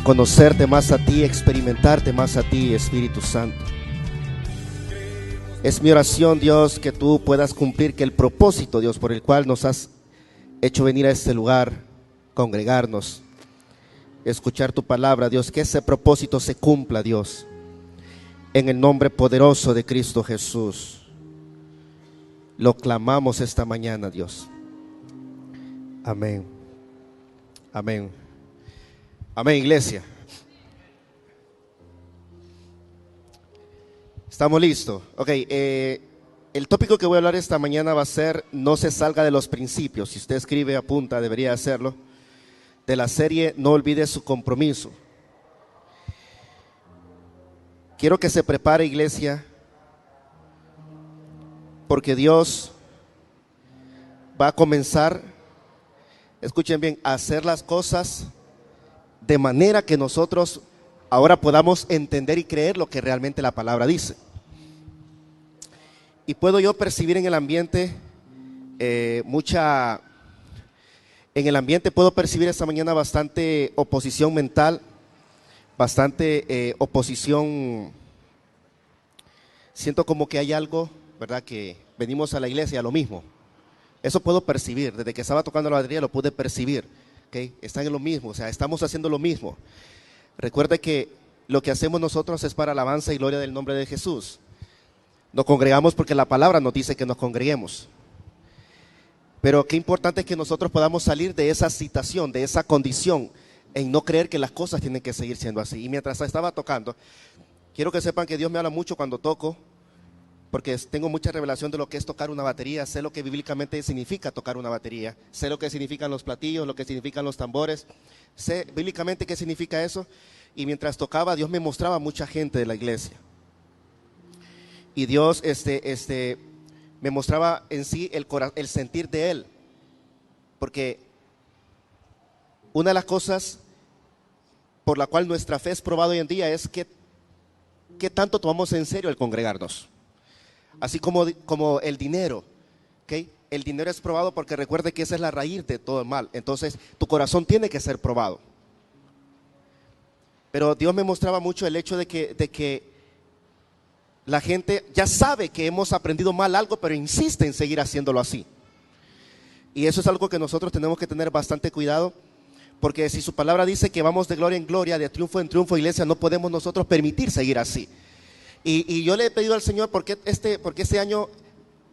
conocerte más a ti, experimentarte más a ti, Espíritu Santo. Es mi oración, Dios, que tú puedas cumplir que el propósito, Dios, por el cual nos has hecho venir a este lugar, congregarnos, escuchar tu palabra, Dios, que ese propósito se cumpla, Dios, en el nombre poderoso de Cristo Jesús. Lo clamamos esta mañana, Dios. Amén. Amén. Amén, iglesia. ¿Estamos listos? Ok, el tópico que voy a hablar esta mañana va a ser no se salga de los principios. Si usted escribe, apunta, debería hacerlo. De la serie No olvide su compromiso. Quiero que se prepare, iglesia, porque Dios va a comenzar, escuchen bien, a hacer las cosas de manera que nosotros ahora podamos entender y creer lo que realmente la palabra dice. Y puedo yo percibir en el ambiente en el ambiente puedo percibir esta mañana bastante oposición mental, bastante oposición. Siento como que hay algo, ¿verdad? Que venimos a la iglesia a lo mismo. Eso puedo percibir, desde que estaba tocando la batería lo pude percibir. ¿Okay? Están en lo mismo, o sea, estamos haciendo lo mismo. Recuerde que lo que hacemos nosotros es para alabanza y gloria del nombre de Jesús. Nos congregamos porque la palabra nos dice que nos congreguemos. Pero qué importante es que nosotros podamos salir de esa situación, de esa condición, en no creer que las cosas tienen que seguir siendo así. Y mientras estaba tocando, quiero que sepan que Dios me habla mucho cuando toco, porque tengo mucha revelación de lo que es tocar una batería. Sé lo que bíblicamente significa tocar una batería, sé lo que significan los platillos, lo que significan los tambores, sé bíblicamente qué significa eso. Y mientras tocaba, Dios me mostraba mucha gente de la iglesia. Y Dios me mostraba en sí el sentir de Él. Porque una de las cosas por la cual nuestra fe es probada hoy en día es que tanto tomamos en serio el congregarnos. Así como el dinero, ¿okay? El dinero es probado porque recuerde que esa es la raíz de todo el mal. Entonces tu corazón tiene que ser probado. Pero Dios me mostraba mucho el hecho de que la gente ya sabe que hemos aprendido mal algo, pero insiste en seguir haciéndolo así. Y eso es algo que nosotros tenemos que tener bastante cuidado, porque si su palabra dice que vamos de gloria en gloria, de triunfo en triunfo, iglesia, no podemos nosotros permitir seguir así. Y yo le he pedido al Señor, porque este año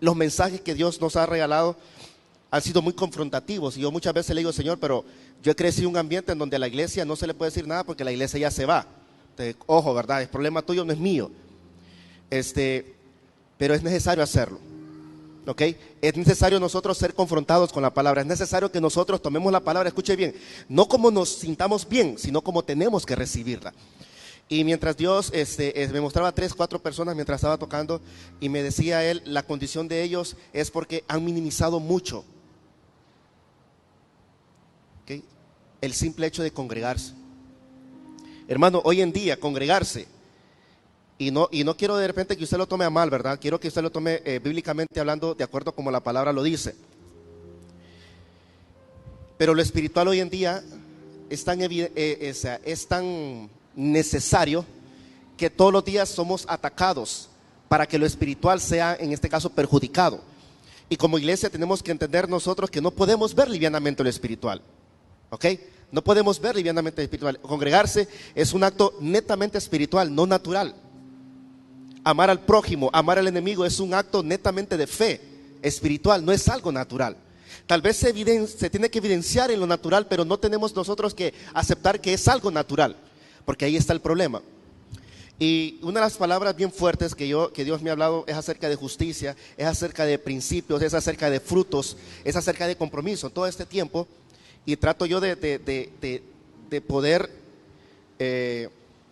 los mensajes que Dios nos ha regalado han sido muy confrontativos. Y yo muchas veces le digo, Señor, pero yo he crecido en un ambiente en donde a la iglesia no se le puede decir nada porque la iglesia ya se va. Entonces, ojo, ¿verdad? El problema tuyo no es mío. Pero es necesario hacerlo. ¿Ok? Es necesario nosotros ser confrontados con la palabra. Es necesario que nosotros tomemos la palabra, escuche bien, no como nos sintamos bien, sino como tenemos que recibirla. Y mientras Dios me mostraba 3, 4 personas mientras estaba tocando, y me decía él, la condición de ellos es porque han minimizado mucho, ¿okay? El simple hecho de congregarse. Hermano, hoy en día congregarse, y no quiero de repente que usted lo tome a mal, ¿verdad? Quiero que usted lo tome bíblicamente hablando de acuerdo como la palabra lo dice. Pero lo espiritual hoy en día es tan necesario que todos los días somos atacados para que lo espiritual sea en este caso perjudicado. Y como iglesia tenemos que entender nosotros que no podemos ver livianamente lo espiritual, ¿ok? No podemos ver livianamente lo espiritual. Congregarse es un acto netamente espiritual, no natural. Amar al prójimo, amar al enemigo es un acto netamente de fe espiritual, no es algo natural. Tal vez se tiene que evidenciar en lo natural, pero no tenemos nosotros que aceptar que es algo natural, porque ahí está el problema. Y una de las palabras bien fuertes que Dios me ha hablado es acerca de justicia, es acerca de principios, es acerca de frutos, es acerca de compromiso. Todo este tiempo, y trato yo de poder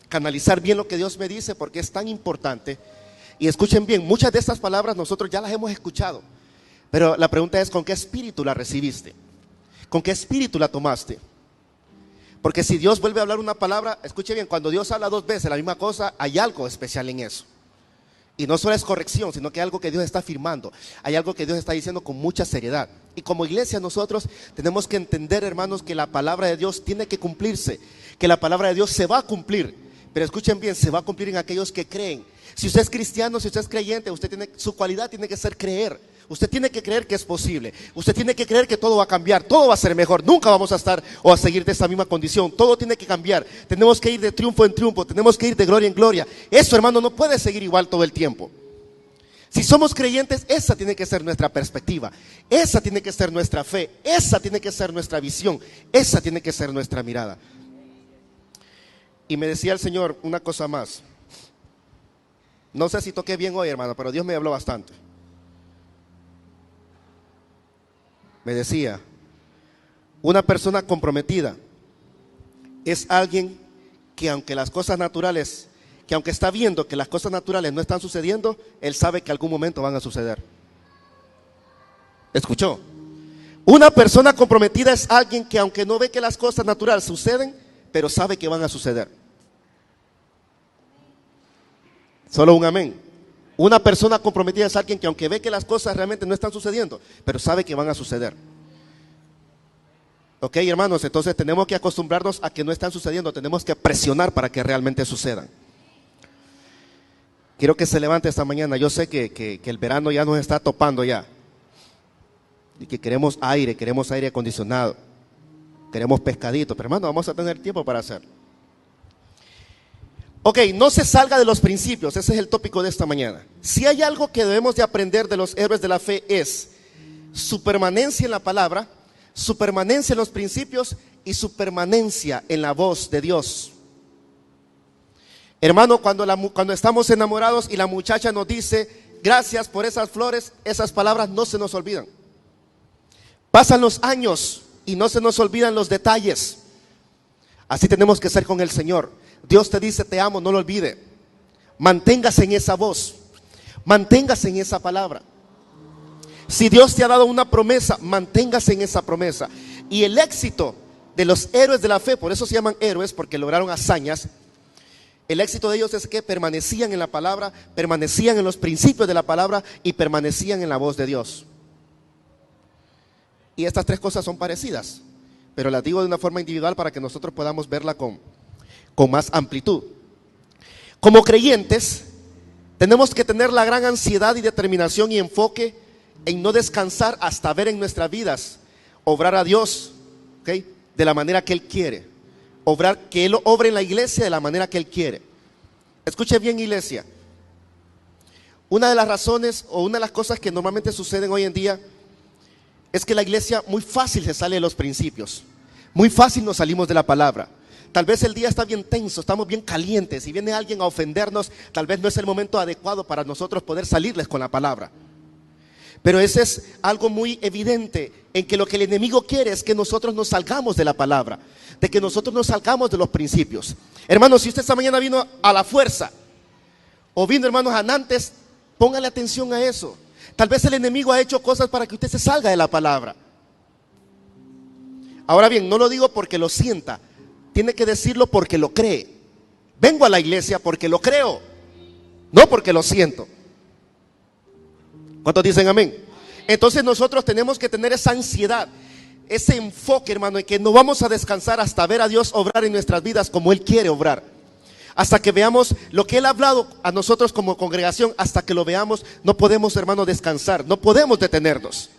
canalizar bien lo que Dios me dice, porque es tan importante. Y escuchen bien, muchas de estas palabras nosotros ya las hemos escuchado, pero la pregunta es, ¿con qué espíritu la recibiste? ¿Con qué espíritu la tomaste? Porque si Dios vuelve a hablar una palabra, escuche bien, cuando Dios habla 2 veces la misma cosa, hay algo especial en eso. Y no solo es corrección, sino que hay algo que Dios está afirmando, hay algo que Dios está diciendo con mucha seriedad. Y como iglesia nosotros tenemos que entender, hermanos, que la palabra de Dios tiene que cumplirse, que la palabra de Dios se va a cumplir. Pero escuchen bien, se va a cumplir en aquellos que creen. Si usted es cristiano, si usted es creyente, su cualidad tiene que ser creer. Usted tiene que creer que es posible. Usted tiene que creer que todo va a cambiar, todo va a ser mejor. Nunca vamos a estar o a seguir de esta misma condición. Todo tiene que cambiar. Tenemos que ir de triunfo en triunfo, tenemos que ir de gloria en gloria. Eso, hermano, no puede seguir igual todo el tiempo. Si somos creyentes, esa tiene que ser nuestra perspectiva, esa tiene que ser nuestra fe, esa tiene que ser nuestra visión, esa tiene que ser nuestra mirada. Y me decía el Señor una cosa más. No sé si toqué bien hoy, hermano, pero Dios me habló bastante. Me decía, una persona comprometida es alguien que aunque las cosas naturales, que aunque está viendo que las cosas naturales no están sucediendo, él sabe que algún momento van a suceder. ¿Escuchó? Una persona comprometida es alguien que aunque no ve que las cosas naturales suceden, pero sabe que van a suceder. Solo un amén. Una persona comprometida es alguien que aunque ve que las cosas realmente no están sucediendo, pero sabe que van a suceder. Ok, hermanos, entonces tenemos que acostumbrarnos a que no están sucediendo, tenemos que presionar para que realmente sucedan. Quiero que se levante esta mañana. Yo sé que el verano ya nos está topando ya. Y que queremos aire acondicionado. Queremos pescadito. Pero hermano, vamos a tener tiempo para hacerlo. Ok, no se salga de los principios. Ese es el tópico de esta mañana. Si hay algo que debemos de aprender de los héroes de la fe es su permanencia en la palabra, su permanencia en los principios y su permanencia en la voz de Dios. Hermano, cuando estamos enamorados y la muchacha nos dice gracias por esas flores, esas palabras no se nos olvidan. Pasan los años y no se nos olvidan los detalles. Así tenemos que ser con el Señor. Dios te dice te amo, no lo olvide. Manténgase en esa voz, manténgase en esa palabra. Si Dios te ha dado una promesa, manténgase en esa promesa. Y el éxito de los héroes de la fe, por eso se llaman héroes, porque lograron hazañas. El éxito de ellos es que permanecían en la palabra, permanecían en los principios de la palabra y permanecían en la voz de Dios. Y estas tres cosas son parecidas, pero las digo de una forma individual para que nosotros podamos verla con más amplitud. Como creyentes, tenemos que tener la gran ansiedad y determinación y enfoque en no descansar hasta ver en nuestras vidas obrar a Dios, ¿okay?, de la manera que Él quiere. Que Él obre en la iglesia de la manera que Él quiere. Escuche bien, iglesia. Una de las razones o una de las cosas que normalmente suceden hoy en día es que la iglesia muy fácil se sale de los principios. Muy fácil nos salimos de la palabra. Tal vez el día está bien tenso, estamos bien calientes y viene alguien a ofendernos, tal vez no es el momento adecuado para nosotros poder salirles con la palabra. Pero ese es algo muy evidente en que lo que el enemigo quiere es que nosotros nos salgamos de la palabra, de que nosotros nos salgamos de los principios. Hermanos, si usted esta mañana vino a la fuerza o vino, hermanos, antes, póngale atención a eso. Tal vez el enemigo ha hecho cosas para que usted se salga de la palabra. Ahora bien, no lo digo porque lo sienta, tiene que decirlo porque lo cree. Vengo a la iglesia porque lo creo, no porque lo siento. ¿Cuántos dicen amén? Entonces nosotros tenemos que tener esa ansiedad, ese enfoque, hermano, en que no vamos a descansar hasta ver a Dios obrar en nuestras vidas como Él quiere obrar. Hasta que veamos lo que Él ha hablado a nosotros como congregación, hasta que lo veamos, no podemos, hermano, descansar, no podemos detenernos.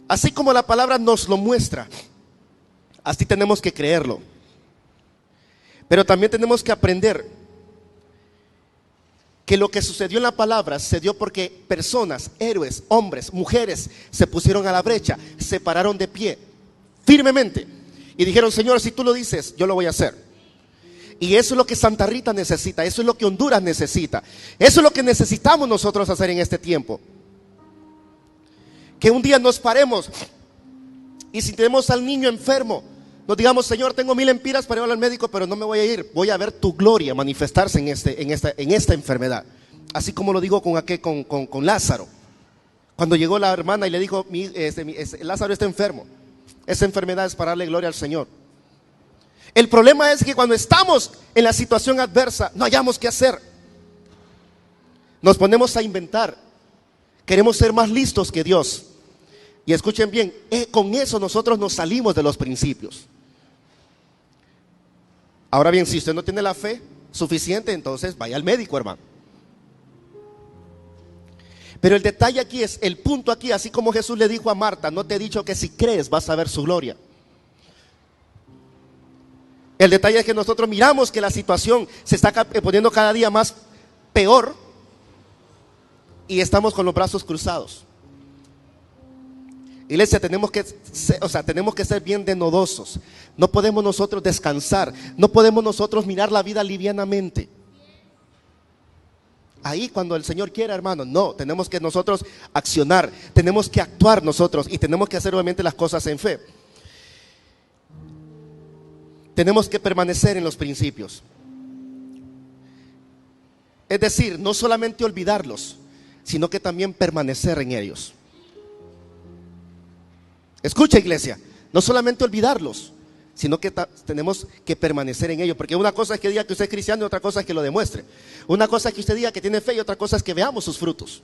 Así como la palabra nos lo muestra, así tenemos que creerlo. Pero también tenemos que aprender que lo que sucedió en la palabra se dio porque personas, héroes, hombres, mujeres se pusieron a la brecha, se pararon de pie firmemente y dijeron: Señor, si tú lo dices, yo lo voy a hacer. Y eso es lo que Santa Rita necesita, eso es lo que Honduras necesita, eso es lo que necesitamos nosotros hacer en este tiempo. Que un día nos paremos y si tenemos al niño enfermo, nos digamos: Señor, tengo 1000 empiras para ir al médico, pero no me voy a ir, voy a ver tu gloria manifestarse en esta enfermedad. Así como lo digo con Lázaro. Cuando llegó la hermana y le dijo: Lázaro está enfermo. Esa enfermedad es para darle gloria al Señor. El problema es que cuando estamos en la situación adversa, no hayamos qué hacer. Nos ponemos a inventar Queremos ser más listos que Dios. Y escuchen bien, con eso nosotros nos salimos de los principios. Ahora bien, si usted no tiene la fe suficiente, entonces vaya al médico, hermano. Pero el detalle aquí es, el punto aquí, así como Jesús le dijo a Marta, no te he dicho que si crees vas a ver su gloria. El detalle es que nosotros miramos que la situación se está poniendo cada día más peor y estamos con los brazos cruzados. Iglesia, tenemos que ser bien denodosos. No podemos nosotros descansar, no podemos nosotros mirar la vida livianamente. Ahí cuando el Señor quiera, hermano, no, tenemos que nosotros accionar, tenemos que actuar nosotros y tenemos que hacer obviamente las cosas en fe. Tenemos que permanecer en los principios. Es decir, no solamente olvidarlos, sino que también permanecer en ellos. Escucha, iglesia, no solamente olvidarlos, sino que tenemos que permanecer en ellos. Porque una cosa es que diga que usted es cristiano y otra cosa es que lo demuestre. Una cosa es que usted diga que tiene fe y otra cosa es que veamos sus frutos.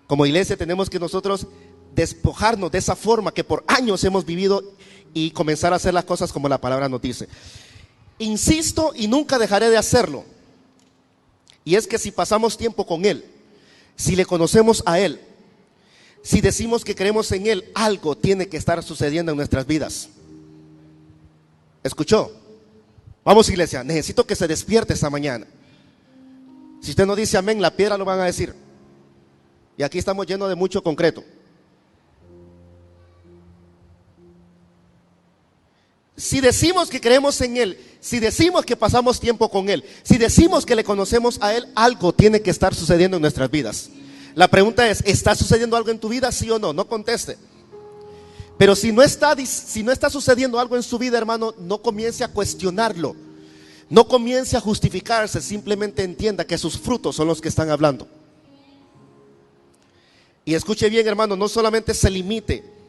Como iglesia tenemos que nosotros despojarnos de esa forma que por años hemos vivido y comenzar a hacer las cosas como la palabra nos dice. Insisto y nunca dejaré de hacerlo. Y es que si pasamos tiempo con Él, si le conocemos a Él, si decimos que creemos en Él, algo tiene que estar sucediendo en nuestras vidas. ¿Escuchó? Vamos, iglesia, necesito que se despierte esta mañana. Si usted no dice amén, la piedra lo van a decir. Y aquí estamos llenos de mucho concreto. Si decimos que creemos en Él, si decimos que pasamos tiempo con Él, si decimos que le conocemos a Él, algo tiene que estar sucediendo en nuestras vidas. La pregunta es, ¿está sucediendo algo en tu vida? ¿Sí o no? No conteste. Pero si no está sucediendo algo en su vida, hermano, no comience a cuestionarlo. No comience a justificarse, simplemente entienda que sus frutos son los que están hablando. Y escuche bien, hermano, no solamente se limite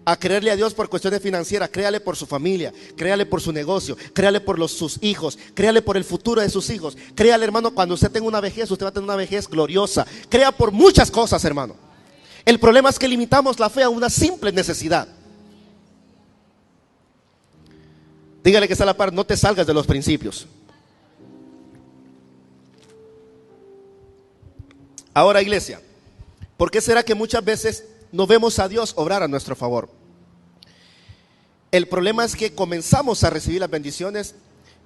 a creerle a Dios por cuestiones financieras, créale por su familia, créale por su negocio, créale por sus hijos, créale por el futuro de sus hijos. Créale, hermano, cuando usted tenga una vejez, usted va a tener una vejez gloriosa. Crea por muchas cosas, hermano. El problema es que limitamos la fe a una simple necesidad. Dígale que está a la par, no te salgas de los principios. Ahora, iglesia, ¿por qué será que muchas veces no vemos a Dios obrar a nuestro favor? El problema es que comenzamos a recibir las bendiciones,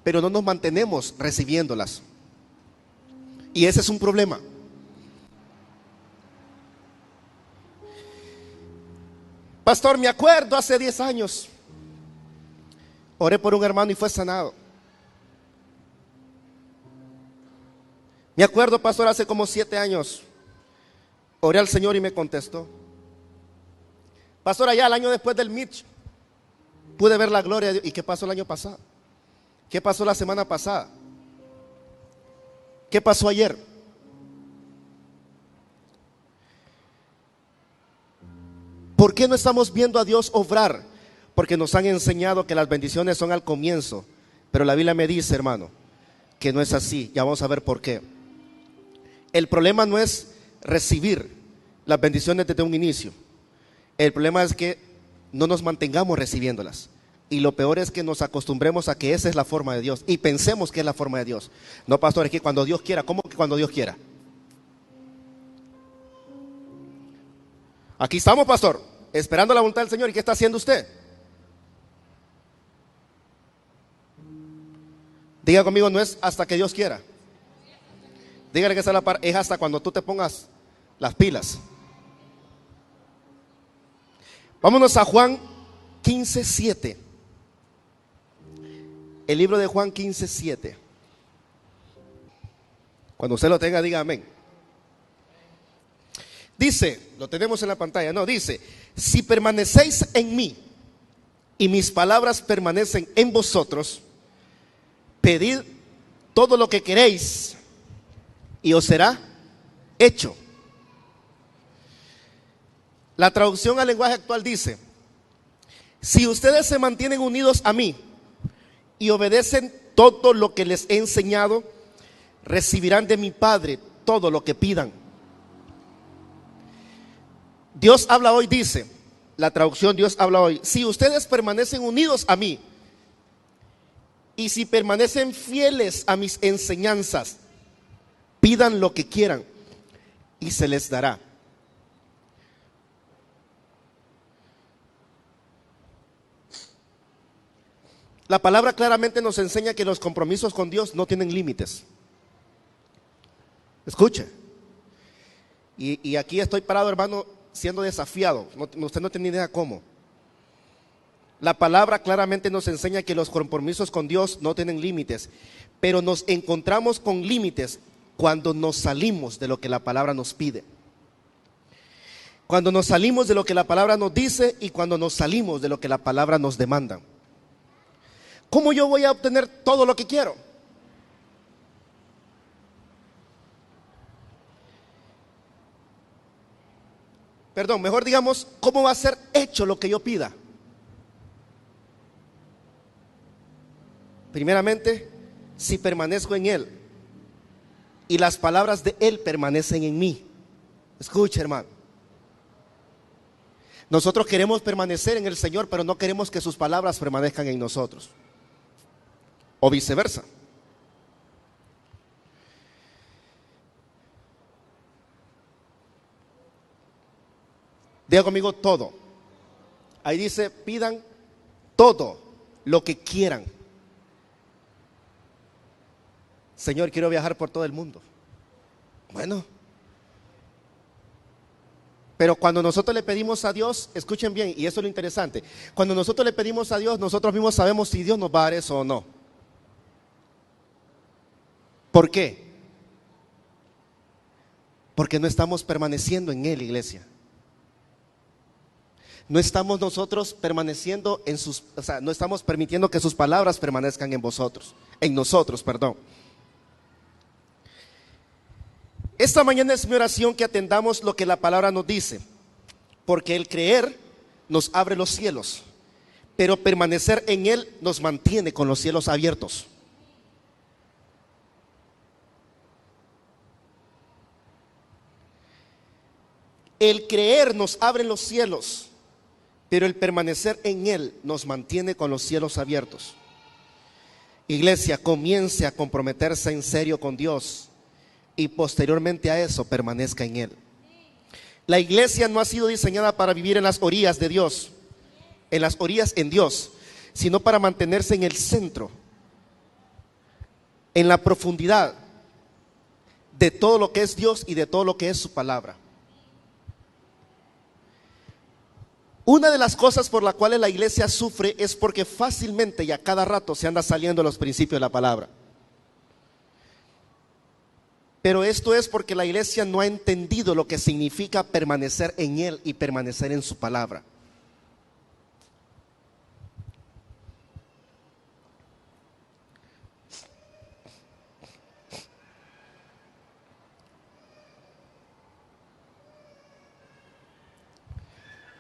pero no nos mantenemos recibiéndolas. Y ese es un problema. Pastor, me acuerdo hace 10 años. Oré por un hermano y fue sanado. Me acuerdo, pastor, hace como 7 años. Oré al Señor y me contestó. Pastor, allá el año después del Mitch, pude ver la gloria de Dios. ¿Y qué pasó el año pasado? ¿Qué pasó la semana pasada? ¿Qué pasó ayer? ¿Por qué no estamos viendo a Dios obrar? Porque nos han enseñado que las bendiciones son al comienzo. Pero la Biblia me dice, hermano, que no es así. Ya vamos a ver por qué. El problema no es recibir las bendiciones desde un inicio. El problema es que no nos mantengamos recibiéndolas. Y lo peor es que nos acostumbremos a que esa es la forma de Dios y pensemos que es la forma de Dios. No, pastor, es que cuando Dios quiera. ¿Cómo que cuando Dios quiera? Aquí estamos, pastor, esperando la voluntad del Señor. ¿Y qué está haciendo usted? Diga conmigo, no es hasta que Dios quiera. Dígale que está a la par, es hasta cuando tú te pongas las pilas. Vámonos a Juan 15:7. El libro de Juan 15:7. Cuando usted lo tenga, diga amén. Dice, lo tenemos en la pantalla, no, dice: si permanecéis en mí y mis palabras permanecen en vosotros, pedid todo lo que queréis y os será hecho. La traducción al lenguaje actual dice: si ustedes se mantienen unidos a mí y obedecen todo lo que les he enseñado, recibirán de mi Padre todo lo que pidan. Dios habla hoy, dice, la traducción Dios habla hoy, si ustedes permanecen unidos a mí y si permanecen fieles a mis enseñanzas, pidan lo que quieran y se les dará. La palabra claramente nos enseña que los compromisos con Dios no tienen límites. Escuche. Y aquí estoy parado, hermano, siendo desafiado. Usted no tiene idea cómo. La palabra claramente nos enseña que los compromisos con Dios no tienen límites, pero nos encontramos con límites cuando nos salimos de lo que la palabra nos pide. Cuando nos salimos de lo que la palabra nos dice y cuando nos salimos de lo que la palabra nos demanda. ¿Cómo yo voy a obtener todo lo que quiero? Perdón, mejor digamos, ¿cómo va a ser hecho lo que yo pida? Primeramente, si permanezco en Él y las palabras de Él permanecen en mí. Escuche, hermano. Nosotros queremos permanecer en el Señor, pero no queremos que sus palabras permanezcan en nosotros. O viceversa. Diga conmigo todo. Ahí dice, pidan todo lo que quieran. Señor, quiero viajar por todo el mundo. Bueno. Pero cuando nosotros le pedimos a Dios, escuchen bien, y eso es lo interesante. Cuando nosotros le pedimos a Dios, nosotros mismos sabemos si Dios nos va a dar eso o no. ¿Por qué? Porque no estamos permaneciendo en Él, iglesia. No estamos nosotros permaneciendo en sus, no estamos permitiendo que sus palabras permanezcan en vosotros, en nosotros, perdón. Esta mañana es mi oración que atendamos lo que la palabra nos dice, porque el creer nos abre los cielos, pero permanecer en Él nos mantiene con los cielos abiertos. El creer nos abre los cielos, pero el permanecer en Él nos mantiene con los cielos abiertos. Iglesia, comience a comprometerse en serio con Dios y posteriormente a eso permanezca en Él. La iglesia no ha sido diseñada para vivir en las orillas de Dios, en las orillas en Dios, sino para mantenerse en el centro, en la profundidad de todo lo que es Dios y de todo lo que es su palabra. Una de las cosas por las cuales la iglesia sufre es porque fácilmente y a cada rato se anda saliendo los principios de la palabra. Pero esto es porque la iglesia no ha entendido lo que significa permanecer en Él y permanecer en su palabra.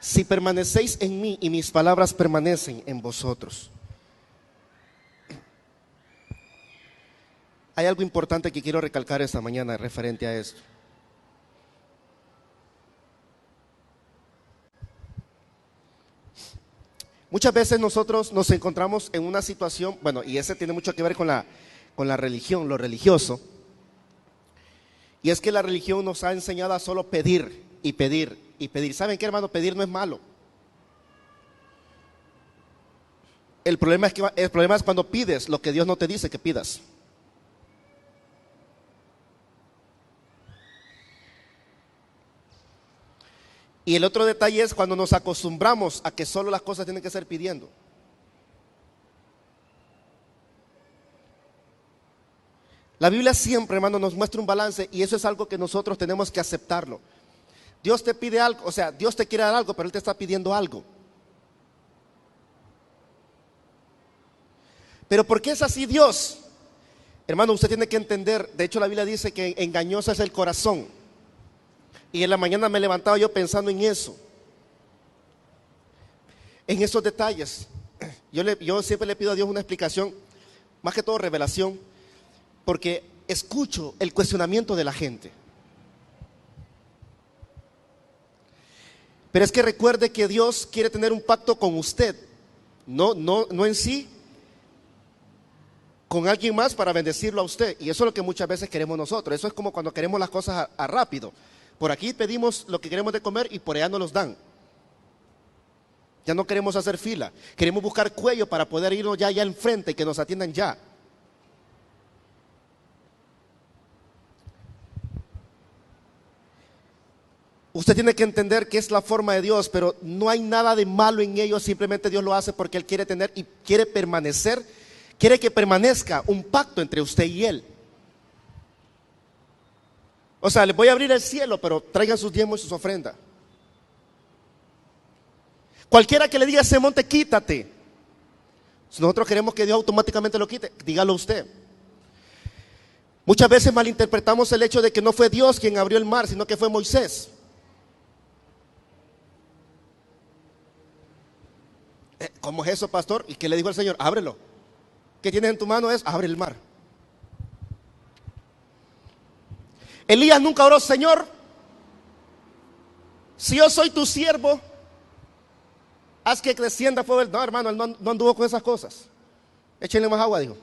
Si permanecéis en mí y mis palabras permanecen en vosotros. Hay algo importante que quiero recalcar esta mañana referente a esto. Muchas veces nosotros nos encontramos en una situación, bueno, y ese tiene mucho que ver con la religión, lo religioso. Y es que la religión nos ha enseñado a solo pedir y pedir y pedir. ¿Saben qué, hermano? Pedir no es malo. El problema es cuando pides lo que Dios no te dice que pidas. Y el otro detalle es cuando nos acostumbramos a que solo las cosas tienen que ser pidiendo. La Biblia siempre, hermano, nos muestra un balance y eso es algo que nosotros tenemos que aceptarlo. Dios te pide algo, o sea, Dios te quiere dar algo, pero Él te está pidiendo algo. Pero ¿por qué es así Dios? Hermano, usted tiene que entender, de hecho la Biblia dice que engañoso es el corazón. Y en la mañana me levantaba yo pensando en eso, en esos detalles. Yo siempre le pido a Dios una explicación, más que todo revelación, porque escucho el cuestionamiento de la gente. Pero es que recuerde que Dios quiere tener un pacto con usted, no en sí, con alguien más para bendecirlo a usted. Y eso es lo que muchas veces queremos nosotros. Eso es como cuando queremos las cosas a rápido. Por aquí pedimos lo que queremos de comer y por allá nos los dan. Ya no queremos hacer fila. Queremos buscar cuello para poder irnos ya enfrente y que nos atiendan ya. Usted tiene que entender que es la forma de Dios, pero no hay nada de malo en ello. Simplemente Dios lo hace porque Él quiere tener y quiere permanecer. Quiere que permanezca un pacto entre usted y Él. O sea, les voy a abrir el cielo, pero traigan sus diezmos y sus ofrendas. Cualquiera que le diga a ese monte, quítate. Si nosotros queremos que Dios automáticamente lo quite, dígalo usted. Muchas veces malinterpretamos el hecho de que no fue Dios quien abrió el mar, sino que fue Moisés. ¿Cómo es eso, pastor? ¿Y qué le dijo el Señor? Ábrelo. ¿Qué tienes en tu mano? Es abre el mar. Elías nunca oró, Señor, si yo soy tu siervo, haz que descienda fuego del... No, hermano, él no anduvo con esas cosas. Échenle más agua, dijo.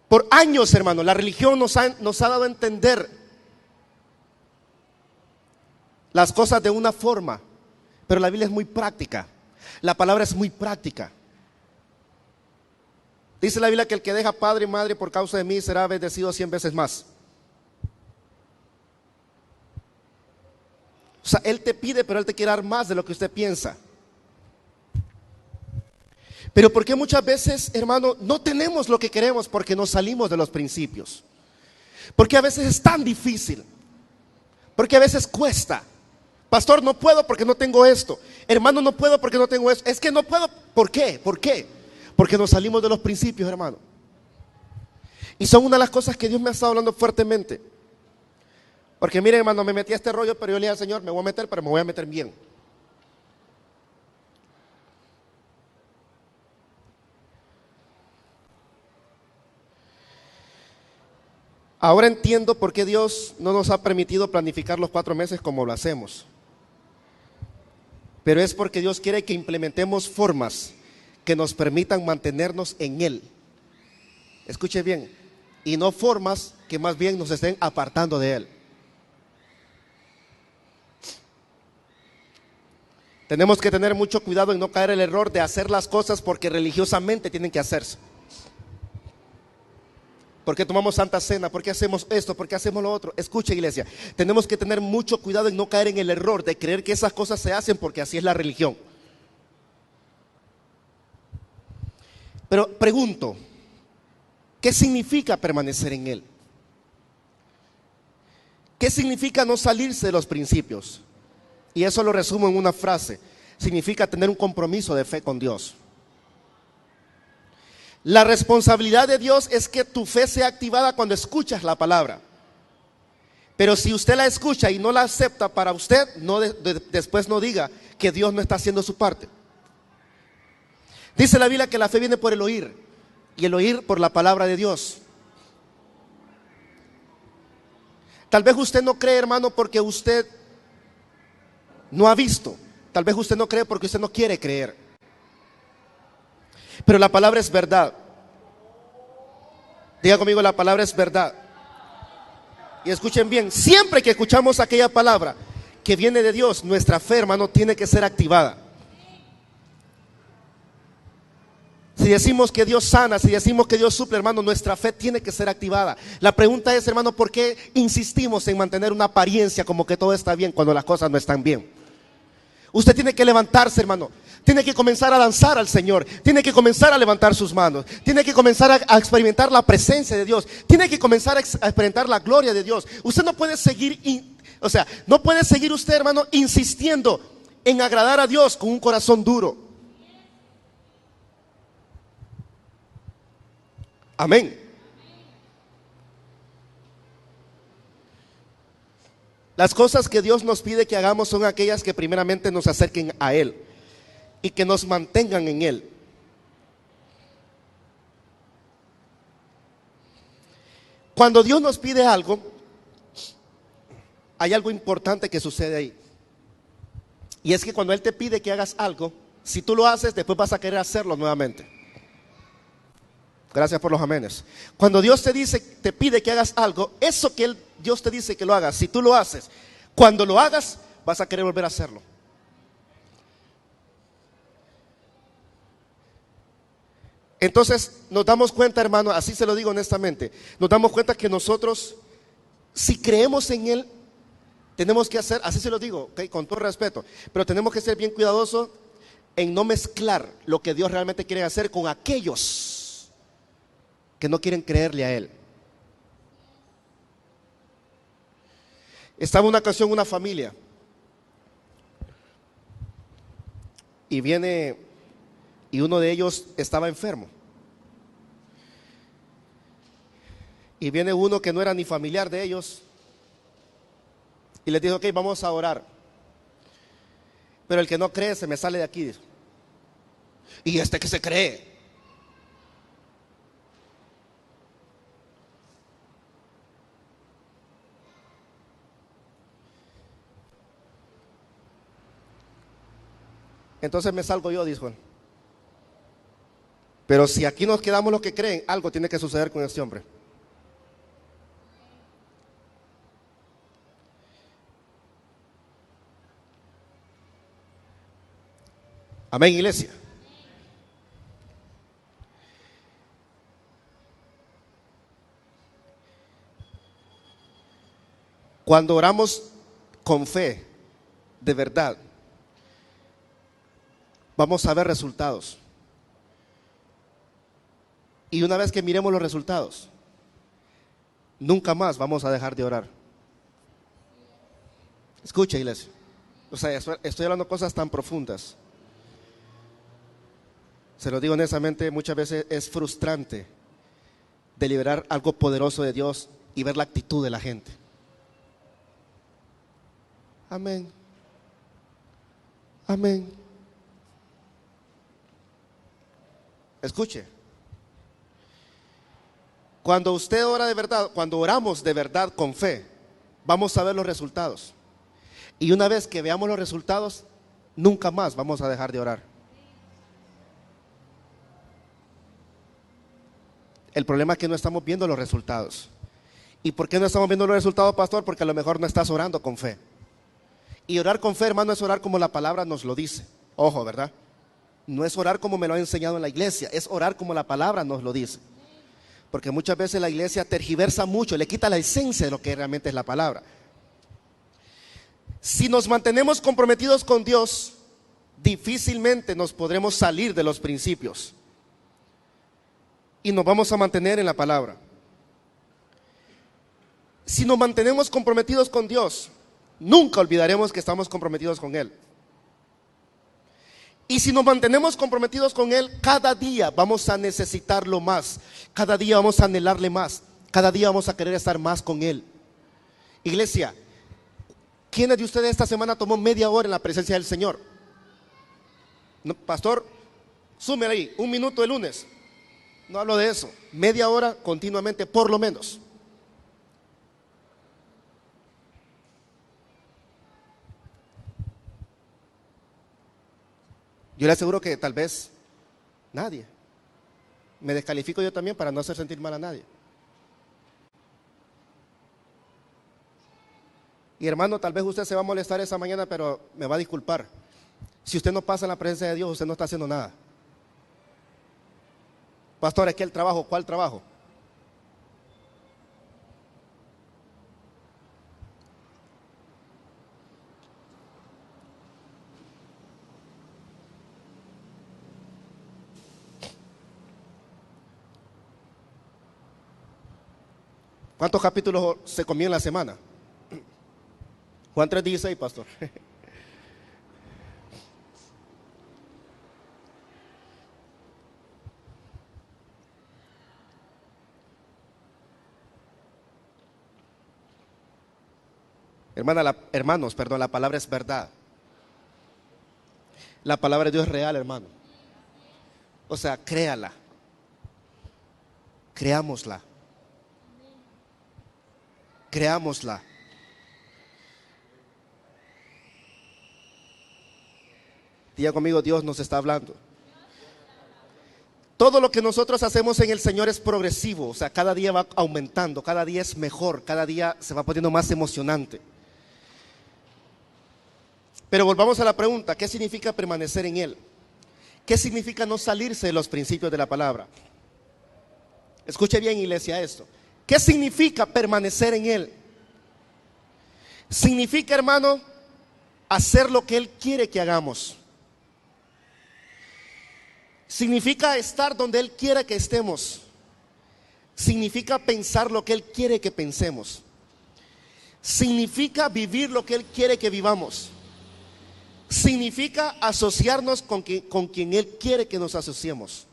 Por años, hermano, la religión nos ha dado a entender las cosas de una forma, pero la Biblia es muy práctica. La palabra es muy práctica. Dice la Biblia que el que deja padre y madre por causa de mí será bendecido 100 veces más. O sea, Él te pide, pero Él te quiere dar más de lo que usted piensa. Pero ¿por qué muchas veces, hermano, no tenemos lo que queremos? Porque nos salimos de los principios. Porque a veces es tan difícil. Porque a veces cuesta. Pastor, no puedo porque no tengo esto. Hermano, no puedo porque no tengo esto. Es que no puedo. ¿Por qué? ¿Por qué? Porque nos salimos de los principios, hermano. Y son una de las cosas que Dios me ha estado hablando fuertemente. Porque mire, hermano, me metí a este rollo, pero yo le dije al Señor, me voy a meter, pero me voy a meter bien. Ahora entiendo por qué Dios no nos ha permitido planificar los 4 meses como lo hacemos. Pero es porque Dios quiere que implementemos formas que nos permitan mantenernos en Él. Escuche bien, y no formas que más bien nos estén apartando de Él. Tenemos que tener mucho cuidado en no caer en el error de hacer las cosas porque religiosamente tienen que hacerse. ¿Por qué tomamos Santa Cena? ¿Por qué hacemos esto? ¿Por qué hacemos lo otro? Escuche, iglesia, tenemos que tener mucho cuidado en no caer en el error de creer que esas cosas se hacen porque así es la religión. Pero pregunto, ¿qué significa permanecer en Él? ¿Qué significa no salirse de los principios? Y eso lo resumo en una frase. Significa tener un compromiso de fe con Dios. La responsabilidad de Dios es que tu fe sea activada cuando escuchas la palabra. Pero si usted la escucha y no la acepta para usted, después no diga que Dios no está haciendo su parte. Dice la Biblia que la fe viene por el oír, y el oír por la palabra de Dios. Tal vez usted no cree, hermano, porque usted no ha visto. Tal vez usted no cree porque usted no quiere creer. Pero la palabra es verdad. Diga conmigo, la palabra es verdad. Y escuchen bien, siempre que escuchamos aquella palabra que viene de Dios, nuestra fe, hermano, tiene que ser activada. Si decimos que Dios sana, si decimos que Dios suple, hermano, nuestra fe tiene que ser activada. La pregunta es, hermano, ¿por qué insistimos en mantener una apariencia como que todo está bien cuando las cosas no están bien? Usted tiene que levantarse, hermano. Tiene que comenzar a danzar al Señor. Tiene que comenzar a levantar sus manos. Tiene que comenzar a experimentar la presencia de Dios. Tiene que comenzar a experimentar la gloria de Dios. Usted no puede seguir, no puede seguir usted, hermano, insistiendo en agradar a Dios con un corazón duro. Amén. Las cosas que Dios nos pide que hagamos son aquellas que primeramente nos acerquen a Él y que nos mantengan en Él. Cuando Dios nos pide algo, hay algo importante que sucede ahí. Y es que cuando Él te pide que hagas algo, si tú lo haces, después vas a querer hacerlo nuevamente. Gracias por los amenes. Cuando Dios te dice, te pide que hagas algo, eso que Dios te dice que lo hagas, si tú lo haces, cuando lo hagas, vas a querer volver a hacerlo. Entonces nos damos cuenta, hermano, así se lo digo honestamente, nos damos cuenta que nosotros, si creemos en Él, tenemos que hacer, así se lo digo, ¿okay? Con todo respeto, pero tenemos que ser bien cuidadosos en no mezclar lo que Dios realmente quiere hacer con aquellos que no quieren creerle a Él. Estaba en una ocasión una familia y uno de ellos estaba enfermo. Y viene uno que no era ni familiar de ellos y les dijo, ok, vamos a orar. Pero el que no cree se me sale de aquí. Y este que se cree. Entonces me salgo yo, dijo. Pero si aquí nos quedamos los que creen, algo tiene que suceder con este hombre. Amén, iglesia. Cuando oramos con fe, de verdad, vamos a ver resultados. Y una vez que miremos los resultados, nunca más vamos a dejar de orar. Escucha, iglesia. O sea, estoy hablando cosas tan profundas. Se lo digo honestamente, muchas veces es frustrante deliberar algo poderoso de Dios y ver la actitud de la gente. Amén. Amén. Escuche. Cuando usted ora de verdad, cuando oramos de verdad con fe, vamos a ver los resultados. Y una vez que veamos los resultados, nunca más vamos a dejar de orar. El problema es que no estamos viendo los resultados. ¿Y por qué no estamos viendo los resultados, pastor? Porque a lo mejor no estás orando con fe. Y orar con fe, hermano, es orar como la palabra nos lo dice. Ojo, ¿verdad? No es orar como me lo ha enseñado en la iglesia, es orar como la palabra nos lo dice. Porque muchas veces la iglesia tergiversa mucho, le quita la esencia de lo que realmente es la palabra. Si nos mantenemos comprometidos con Dios, difícilmente nos podremos salir de los principios. Y nos vamos a mantener en la palabra. Si nos mantenemos comprometidos con Dios, nunca olvidaremos que estamos comprometidos con Él. Y si nos mantenemos comprometidos con Él, cada día vamos a necesitarlo más. Cada día vamos a anhelarle más. Cada día vamos a querer estar más con Él. Iglesia, ¿quiénes de ustedes esta semana tomó media hora en la presencia del Señor? No, pastor, súmele ahí, 1 minuto el lunes. No hablo de eso, media hora continuamente, por lo menos. Yo le aseguro que tal vez nadie. Me descalifico yo también para no hacer sentir mal a nadie. Y hermano, tal vez usted se va a molestar esa mañana, pero me va a disculpar. Si usted no pasa en la presencia de Dios, usted no está haciendo nada. Pastor, es que el trabajo, ¿cuál trabajo? ¿Cuántos capítulos se comió en la semana? Juan 3:16, pastor. Hermanos, perdón, la palabra es verdad. La palabra de Dios es real, hermano. O sea, créala. Creámosla. Creámosla. Diga conmigo, Dios nos está hablando. Todo lo que nosotros hacemos en el Señor es progresivo, o sea, cada día va aumentando, cada día es mejor, cada día se va poniendo más emocionante. Pero volvamos a la pregunta, ¿qué significa permanecer en Él? ¿Qué significa no salirse de los principios de la palabra? Escuche bien, iglesia, esto. ¿Qué significa permanecer en Él? Significa, hermano, hacer lo que Él quiere que hagamos. Significa estar donde Él quiera que estemos. Significa pensar lo que Él quiere que pensemos. Significa vivir lo que Él quiere que vivamos. Significa asociarnos con quien Él quiere que nos asociemos.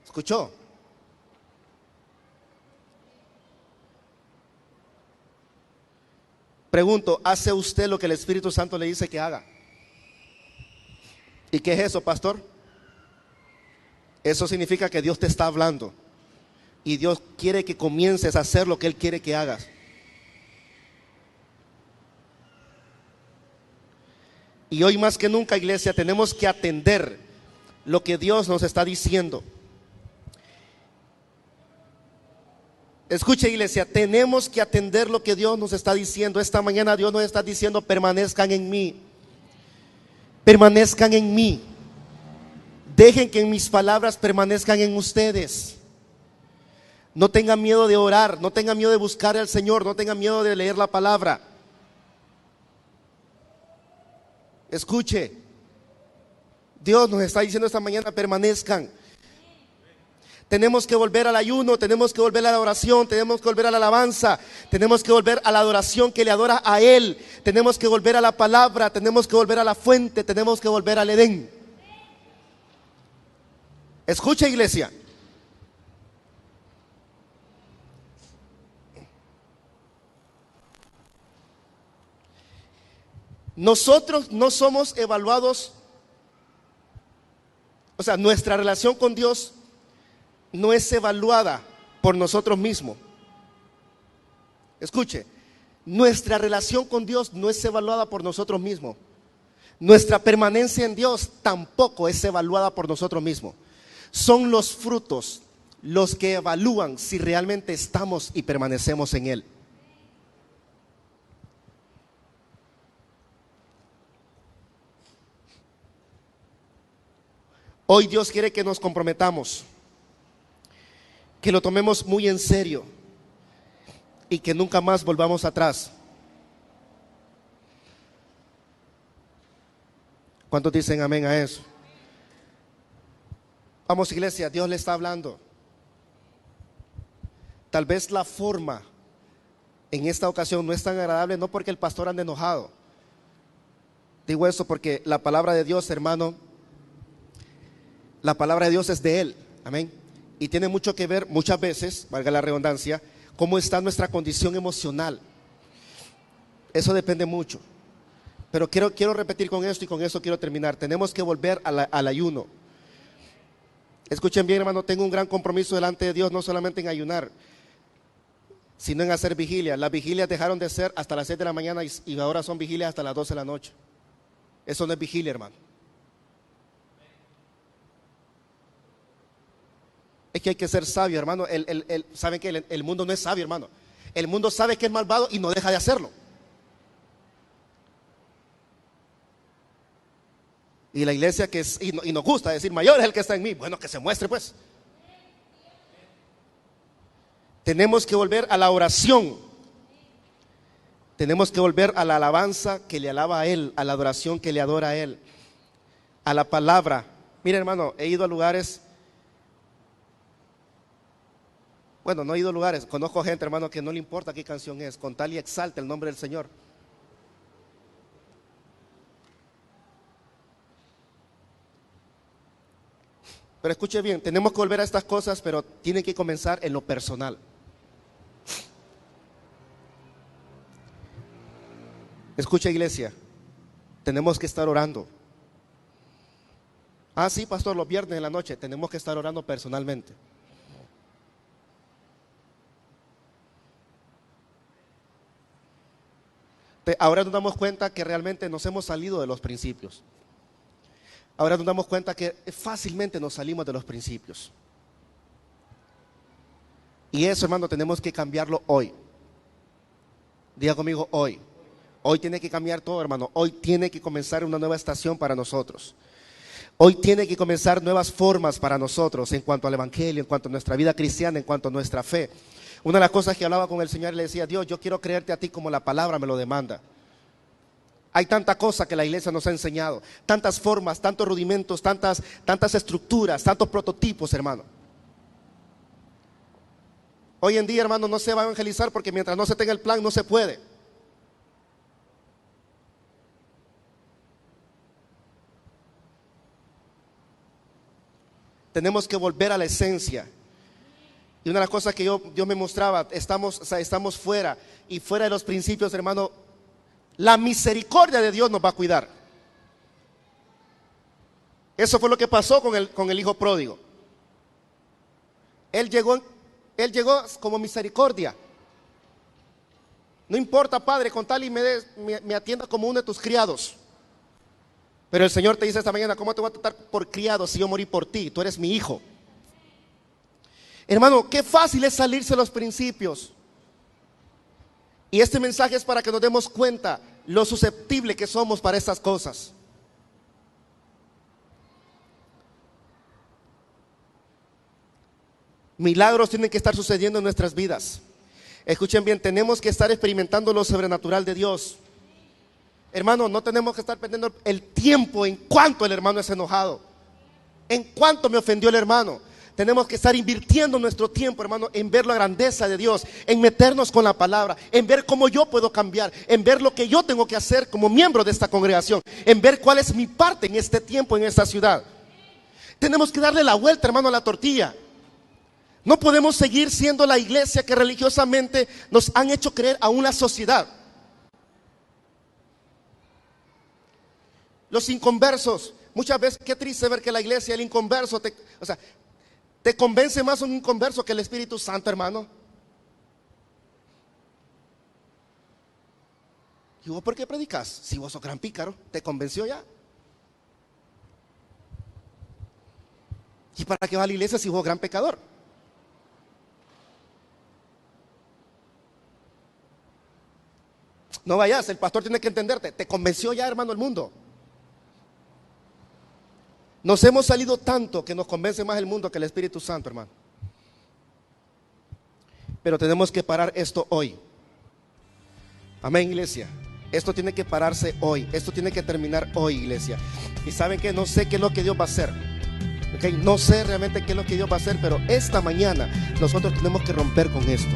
¿Escuchó? Pregunto, ¿hace usted lo que el Espíritu Santo le dice que haga? ¿Y qué es eso, pastor? Eso significa que Dios te está hablando y Dios quiere que comiences a hacer lo que Él quiere que hagas. Y hoy más que nunca, iglesia, tenemos que atender lo que Dios nos está diciendo. Escuche, iglesia, tenemos que atender lo que Dios nos está diciendo. Esta mañana Dios nos está diciendo, permanezcan en mí. Permanezcan en mí. Dejen que mis palabras permanezcan en ustedes. No tengan miedo de orar, no tengan miedo de buscar al Señor, no tengan miedo de leer la palabra. Escuche, Dios nos está diciendo esta mañana, permanezcan. Tenemos que volver al ayuno, tenemos que volver a la oración, tenemos que volver a la alabanza, tenemos que volver a la adoración que le adora a Él, tenemos que volver a la palabra, tenemos que volver a la fuente, tenemos que volver al Edén. Escucha, iglesia. Nosotros no somos evaluados, o sea, nuestra relación con Dios no es evaluada por nosotros mismos. Escuche, nuestra relación con Dios no es evaluada por nosotros mismos. Nuestra permanencia en Dios tampoco es evaluada por nosotros mismos. Son los frutos los que evalúan si realmente estamos y permanecemos en Él. Hoy Dios quiere que nos comprometamos, que lo tomemos muy en serio y que nunca más volvamos atrás. ¿Cuántos dicen amén a eso? Vamos, iglesia, Dios le está hablando. Tal vez la forma en esta ocasión no es tan agradable, no porque el pastor ande enojado. Digo eso porque la palabra de Dios, hermano, la palabra de Dios es de Él, amén. Y tiene mucho que ver, muchas veces, valga la redundancia, cómo está nuestra condición emocional. Eso depende mucho. Pero quiero repetir con esto y con eso quiero terminar. Tenemos que volver al ayuno. Escuchen bien, hermano, tengo un gran compromiso delante de Dios, no solamente en ayunar, sino en hacer vigilia. Las vigilias dejaron de ser hasta las 6 de la mañana y ahora son vigilias hasta las 12 de la noche. Eso no es vigilia, hermano. Es que hay que ser sabio, hermano. ¿Saben qué? El mundo no es sabio, hermano. El mundo sabe que es malvado y no deja de hacerlo. Y la iglesia que es, y nos gusta decir, mayor es el que está en mí. Bueno, que se muestre pues. Tenemos que volver a la oración. Tenemos que volver a la alabanza que le alaba a Él, a la adoración que le adora a Él, a la palabra. Mira, hermano, he ido a lugares. Bueno, no he ido a lugares, conozco gente, hermano, que no le importa qué canción es, con tal y exalta el nombre del Señor. Pero escuche bien, tenemos que volver a estas cosas, pero tiene que comenzar en lo personal. Escucha, iglesia, tenemos que estar orando. Ah, sí, pastor, los viernes en la noche tenemos que estar orando personalmente. Ahora nos damos cuenta que realmente nos hemos salido de los principios. Ahora nos damos cuenta que fácilmente nos salimos de los principios. Y eso, hermano, tenemos que cambiarlo hoy. Diga conmigo, hoy. Hoy tiene que cambiar todo, hermano. Hoy tiene que comenzar una nueva estación para nosotros. Hoy tiene que comenzar nuevas formas para nosotros en cuanto al evangelio, en cuanto a nuestra vida cristiana, en cuanto a nuestra fe. Una de las cosas que hablaba con el Señor, le decía: Dios, yo quiero creerte a ti como la palabra me lo demanda. Hay tanta cosa que la iglesia nos ha enseñado, tantas formas, tantos rudimentos, tantas estructuras, tantos prototipos, hermano. Hoy en día, hermano, no se va a evangelizar porque mientras no se tenga el plan, no se puede. Tenemos que volver a la esencia. Y una de las cosas que Dios me mostraba, estamos fuera, y fuera de los principios, hermano, la misericordia de Dios nos va a cuidar. Eso fue lo que pasó con el hijo pródigo. Él llegó como misericordia. No importa, Padre, con tal y me atienda como uno de tus criados. Pero el Señor te dice esta mañana: ¿cómo te voy a tratar por criado si yo morí por ti? Tú eres mi hijo. Hermano, qué fácil es salirse de los principios. Y este mensaje es para que nos demos cuenta lo susceptible que somos para estas cosas. Milagros tienen que estar sucediendo en nuestras vidas. Escuchen bien, tenemos que estar experimentando lo sobrenatural de Dios. Hermano, no tenemos que estar perdiendo el tiempo en cuanto el hermano es enojado, en cuanto me ofendió el hermano. Tenemos que estar invirtiendo nuestro tiempo, hermano, en ver la grandeza de Dios, en meternos con la palabra, en ver cómo yo puedo cambiar, en ver lo que yo tengo que hacer como miembro de esta congregación, en ver cuál es mi parte en este tiempo, en esta ciudad. Tenemos que darle la vuelta, hermano, a la tortilla. No podemos seguir siendo la iglesia que religiosamente nos han hecho creer a una sociedad. Los inconversos, muchas veces, qué triste ver que la iglesia, el inconverso, te convence más un inconverso que el Espíritu Santo, hermano. ¿Y vos por qué predicas? Si vos sos gran pícaro, ¿te convenció ya? ¿Y para qué va a la iglesia si vos gran pecador? No vayas, el pastor tiene que entenderte. ¿Te convenció ya, hermano, el mundo? Nos hemos salido tanto que nos convence más el mundo que el Espíritu Santo, hermano. Pero tenemos que parar esto hoy. Amén, iglesia. Esto tiene que pararse hoy. Esto tiene que terminar hoy, iglesia. Y saben que no sé qué es lo que Dios va a hacer. No sé realmente qué es lo que Dios va a hacer, pero esta mañana nosotros tenemos que romper con esto.